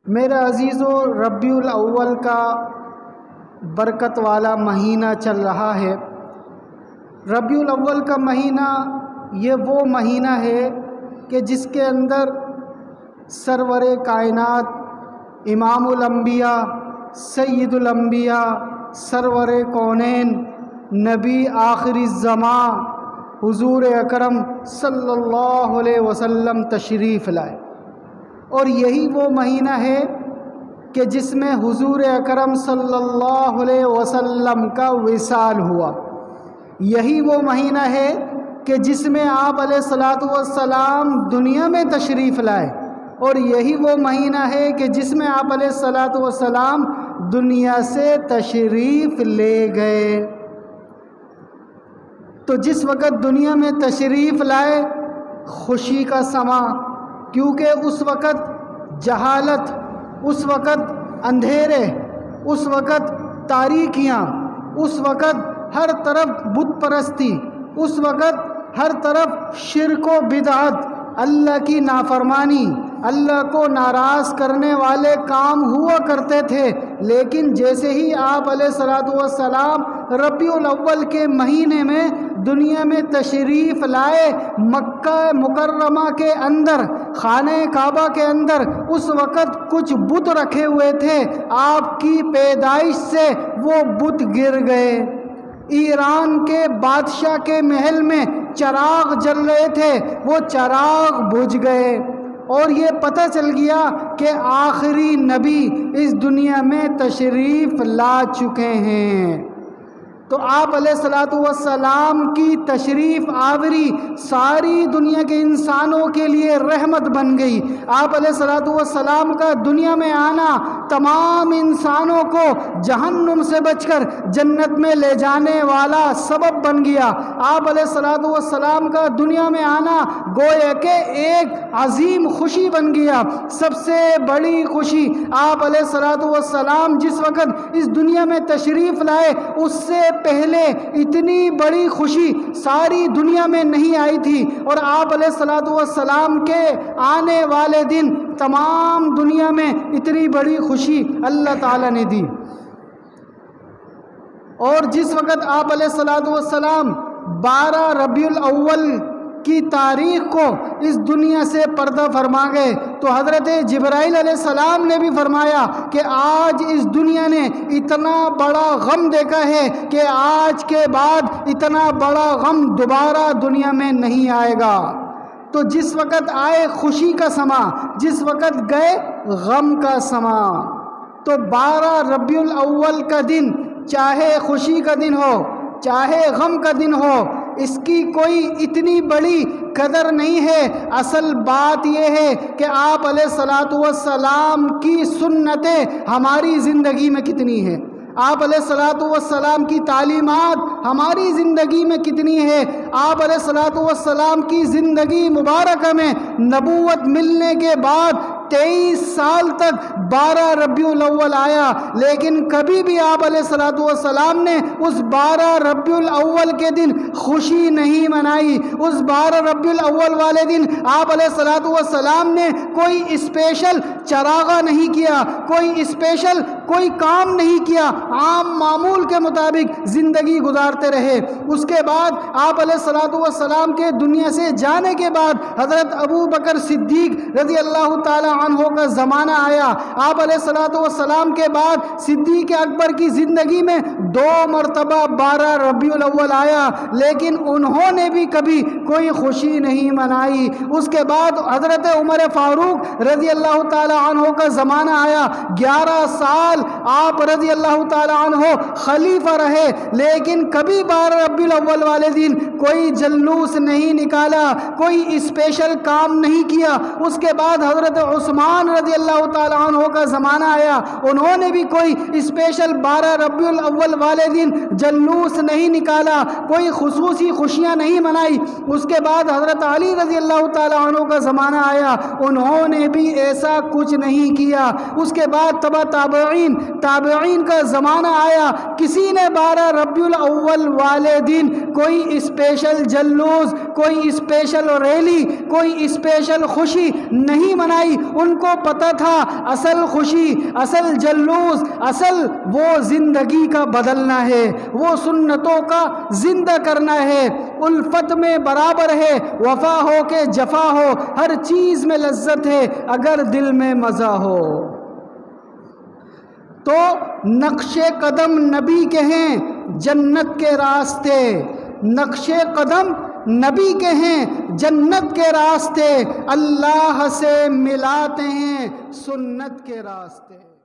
میرے عزیزو، ربیع الاول کا برکت والا مہینہ چل رہا ہے۔ ربیع الاول کا مہینہ یہ وہ مہینہ ہے کہ جس کے اندر سرور کائنات، امام الانبیاء، سید الانبیاء، سرور کونین، نبی آخر الزمان حضور اکرم صلی اللہ علیہ وسلم تشریف لائے، اور یہی وہ مہینہ ہے کہ جس میں حضور اکرم صلی اللہ علیہ وسلم کا وصال ہوا۔ یہی وہ مہینہ ہے کہ جس میں آپ علیہ الصلاۃ والسلام دنیا میں تشریف لائے، اور یہی وہ مہینہ ہے کہ جس میں آپ علیہ الصلاۃ والسلام دنیا سے تشریف لے گئے۔ تو جس وقت دنیا میں تشریف لائے، خوشی کا سما، کیونکہ اس وقت جہالت، اس وقت اندھیرے، اس وقت تاریکیاں، اس وقت ہر طرف بت پرستی، اس وقت ہر طرف شرک و بدعت، اللہ کی نافرمانی، اللہ کو ناراض کرنے والے کام ہوا کرتے تھے۔ لیکن جیسے ہی آپ علیہ الصلاۃ والسلام ربیع الاول کے مہینے میں دنیا میں تشریف لائے، مکہ مکرمہ کے اندر، خانہ کعبہ کے اندر اس وقت کچھ بت رکھے ہوئے تھے، آپ کی پیدائش سے وہ بت گر گئے۔ ایران کے بادشاہ کے محل میں چراغ جل رہے تھے، وہ چراغ بجھ گئے، اور یہ پتہ چل گیا کہ آخری نبی اس دنیا میں تشریف لا چکے ہیں۔ تو آپ علیہ الصلاۃ والسلام کی تشریف آوری ساری دنیا کے انسانوں کے لیے رحمت بن گئی۔ آپ علیہ الصلاۃ والسلام کا دنیا میں آنا تمام انسانوں کو جہنم سے بچ کر جنت میں لے جانے والا سبب بن گیا۔ آپ علیہ الصلاۃ والسلام کا دنیا میں آنا گویا کہ ایک عظیم خوشی بن گیا، سب سے بڑی خوشی۔ آپ علیہ الصلاۃ والسلام جس وقت اس دنیا میں تشریف لائے، اس سے پہلے اتنی بڑی خوشی ساری دنیا میں نہیں آئی تھی، اور آپ علیہ الصلاۃ والسلام کے آنے والے دن تمام دنیا میں اتنی بڑی خوشی اللہ تعالیٰ نے دی۔ اور جس وقت آپ علیہ الصلاۃ والسلام 12 ربیع الاول کی تاریخ کو اس دنیا سے پردہ فرما گئے، تو حضرت جبرائیل علیہ السلام نے بھی فرمایا کہ آج اس دنیا نے اتنا بڑا غم دیکھا ہے کہ آج کے بعد اتنا بڑا غم دوبارہ دنیا میں نہیں آئے گا۔ تو جس وقت آئے خوشی کا سما، جس وقت گئے غم کا سما۔ تو 12 ربیع الاول کا دن، چاہے خوشی کا دن ہو چاہے غم کا دن ہو، اس کی کوئی اتنی بڑی قدر نہیں ہے۔ اصل بات یہ ہے کہ آپ علیہ الصلاۃ والسلام کی سنتیں ہماری زندگی میں کتنی ہیں، آپ علیہ الصلاۃ والسلام کی تعلیمات ہماری زندگی میں کتنی ہے۔ آپ علیہ الصلاۃ والسلام کی زندگی مبارکہ میں نبوت ملنے کے بعد 23 سال تک 12 ربیع الاول آیا، لیکن کبھی بھی آپ علیہ الصلاۃ والسلام نے اس 12 ربیع الاول کے دن خوشی نہیں منائی۔ اس 12 ربیع الاول والے دن آپ علیہ الصلاۃ والسلام نے کوئی اسپیشل چراغا نہیں کیا، کوئی اسپیشل کوئی کام نہیں کیا، عام معمول کے مطابق زندگی گزارتے رہے۔ اس کے بعد آپ علیہ الصلاۃ والسلام کے دنیا سے جانے کے بعد حضرت ابو بکر صدیق رضی اللہ تعالی عنہ کا زمانہ آیا۔ آپ علیہ الصلاۃ والسلام کے بعد صدیق اکبر کی زندگی میں 2 مرتبہ 12 ربیع الاول آیا، لیکن انہوں نے بھی کبھی کوئی خوشی نہیں منائی۔ اس کے بعد حضرت عمر فاروق رضی اللہ تعالی عنہ کا زمانہ آیا، 11 سال آپ رضی اللہ تعالی عنہ خلیفہ رہے، لیکن کبھی 12 ربیع الاول والے دن کوئی جلوس نہیں نکالا، کوئی اسپیشل کام نہیں کیا۔ اس کے بعد حضرت عثمان رضی اللہ تعالی عنہ کا زمانہ آیا، انہوں نے بھی کوئی اسپیشل 12 ربیع الاول والے دن جلوس نہیں نکالا، کوئی خصوصی خوشیاں نہیں منائی۔ اس کے بعد حضرت علی رضی اللہ تعالی عنہ کا زمانہ آیا، انہوں نے بھی ایسا کچھ نہیں کیا۔ اس کے بعد تبع تابعین تابعین کا زمانہ آیا، کسی نے 12 ربیع الاول والے دن کوئی اسپیشل جلوس، کوئی اسپیشل ریلی، کوئی اسپیشل خوشی نہیں منائی۔ ان کو پتہ تھا اصل خوشی، اصل جلوس، اصل وہ زندگی کا بدلنا ہے، وہ سنتوں کا زندہ کرنا ہے۔ الفت میں برابر ہے، وفا ہو کہ جفا ہو، ہر چیز میں لذت ہے اگر دل میں مزہ ہو۔ تو نقش قدم نبی کے ہیں جنت کے راستے، نقش قدم نبی کے ہیں جنت کے راستے، اللہ سے ملاتے ہیں سنت کے راستے۔